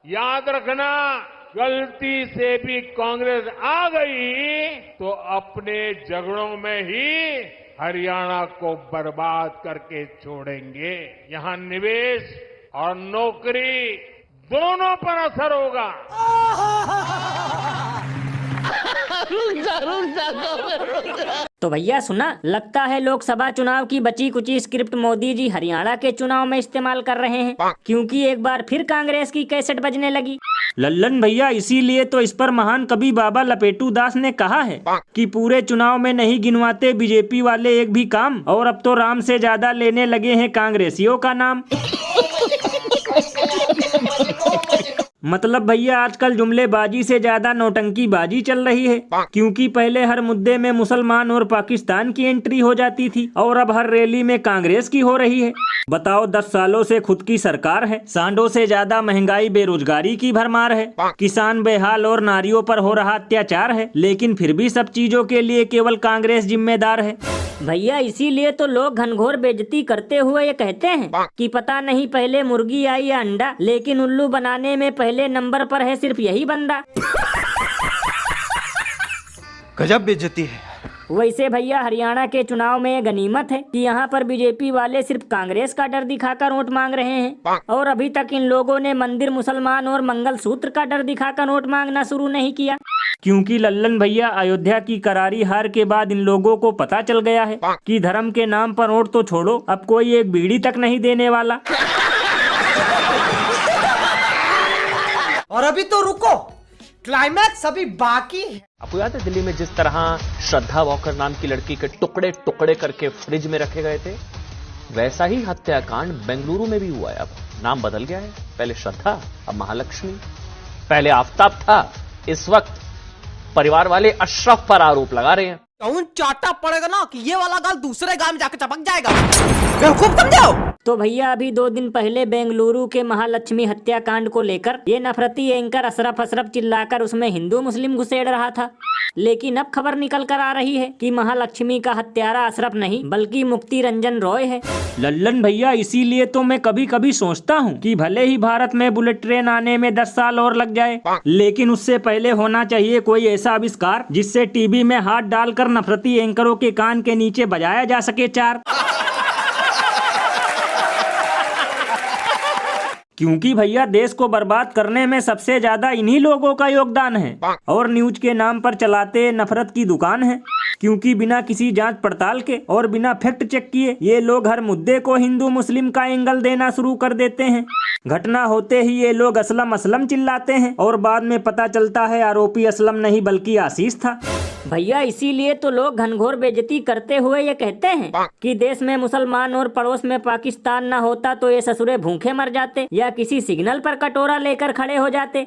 याद रखना, गलती से भी कांग्रेस आ गई तो अपने झगड़ों में ही हरियाणा को बर्बाद करके छोड़ेंगे। यहाँ निवेश और नौकरी दोनों पर असर होगा। तो भैया सुना, लगता है लोकसभा चुनाव की बची कुची स्क्रिप्ट मोदी जी हरियाणा के चुनाव में इस्तेमाल कर रहे हैं, क्योंकि एक बार फिर कांग्रेस की कैसेट बजने लगी। लल्लन भैया, इसीलिए तो इस पर महान कवि बाबा लपेटू दास ने कहा है कि पूरे चुनाव में नहीं गिनवाते बीजेपी वाले एक भी काम, और अब तो राम से ज्यादा लेने लगे हैं कांग्रेसियों का नाम। मतलब भैया आजकल जुमलेबाजी से ज्यादा नौटंकी बाजी चल रही है, क्योंकि पहले हर मुद्दे में मुसलमान और पाकिस्तान की एंट्री हो जाती थी और अब हर रैली में कांग्रेस की हो रही है। बताओ, 10 सालों से खुद की सरकार है, सांडों से ज्यादा महंगाई बेरोजगारी की भरमार है, किसान बेहाल और नारियों पर हो रहा अत्याचार है, लेकिन फिर भी सब चीजों के लिए केवल कांग्रेस जिम्मेदार है। भैया इसीलिए तो लोग घनघोर बेइज्जती करते हुए ये कहते हैं कि पता नहीं पहले मुर्गी आई या अंडा, लेकिन उल्लू बनाने में पहले नंबर पर है सिर्फ यही बंदा। गजब बेइज्जती है। वैसे भैया हरियाणा के चुनाव में ये गनीमत है कि यहाँ पर बीजेपी वाले सिर्फ कांग्रेस का डर दिखाकर वोट मांग रहे हैं, और अभी तक इन लोगों ने मंदिर, मुसलमान और मंगलसूत्र का डर दिखाकर वोट मांगना शुरू नहीं किया। क्योंकि लल्लन भैया, अयोध्या की करारी हार के बाद इन लोगों को पता चल गया है कि धर्म के नाम पर वोट तो छोड़ो, अब कोई एक बीड़ी तक नहीं देने वाला। और अभी तो रुको, क्लाइमैक्स अभी बाकी है। आपको याद है दिल्ली में जिस तरह श्रद्धा वॉकर नाम की लड़की के टुकड़े टुकड़े करके फ्रिज में रखे गए थे, वैसा ही हत्याकांड बेंगलुरु में भी हुआ है। अब नाम बदल गया है, पहले श्रद्धा अब महालक्ष्मी, पहले आफताब था, इस वक्त परिवार वाले अशरफ पर आरोप लगा रहे हैं। कौन चाटा पड़ेगा ना कि ये वाला गाल दूसरे गाल में जाकर चपक जाएगा, बेवकूफ समझो। तो भैया अभी 2 दिन पहले बेंगलुरु के महालक्ष्मी हत्याकांड को लेकर ये नफरती एंकर अशरफ चिल्लाकर उसमें हिंदू मुस्लिम घुसेड़ रहा था, लेकिन अब खबर निकल कर आ रही है कि महालक्ष्मी का हत्यारा अशरफ नहीं बल्कि मुक्ति रंजन रॉय है। लल्लन भैया, इसीलिए तो मैं कभी कभी सोचता हूँ कि भले ही भारत में बुलेट ट्रेन आने में 10 साल और लग जाए, लेकिन उससे पहले होना चाहिए कोई ऐसा आविष्कार जिससे टीवी में हाथ डालकर नफरती एंकरों के कान के नीचे बजाया जा सके चार। क्योंकि भैया देश को बर्बाद करने में सबसे ज्यादा इन्हीं लोगों का योगदान है, और न्यूज के नाम पर चलाते नफरत की दुकान है, क्योंकि बिना किसी जांच पड़ताल के और बिना फैक्ट चेक किए ये लोग हर मुद्दे को हिंदू मुस्लिम का एंगल देना शुरू कर देते हैं। घटना होते ही ये लोग असलम असलम चिल्लाते हैं और बाद में पता चलता है आरोपी असलम नहीं बल्कि आशीष था। भैया इसीलिए तो लोग घनघोर बेइज्जती करते हुए ये कहते हैं कि देश में मुसलमान और पड़ोस में पाकिस्तान न होता तो ये ससुरे भूखे मर जाते या किसी सिग्नल पर कटोरा लेकर खड़े हो जाते।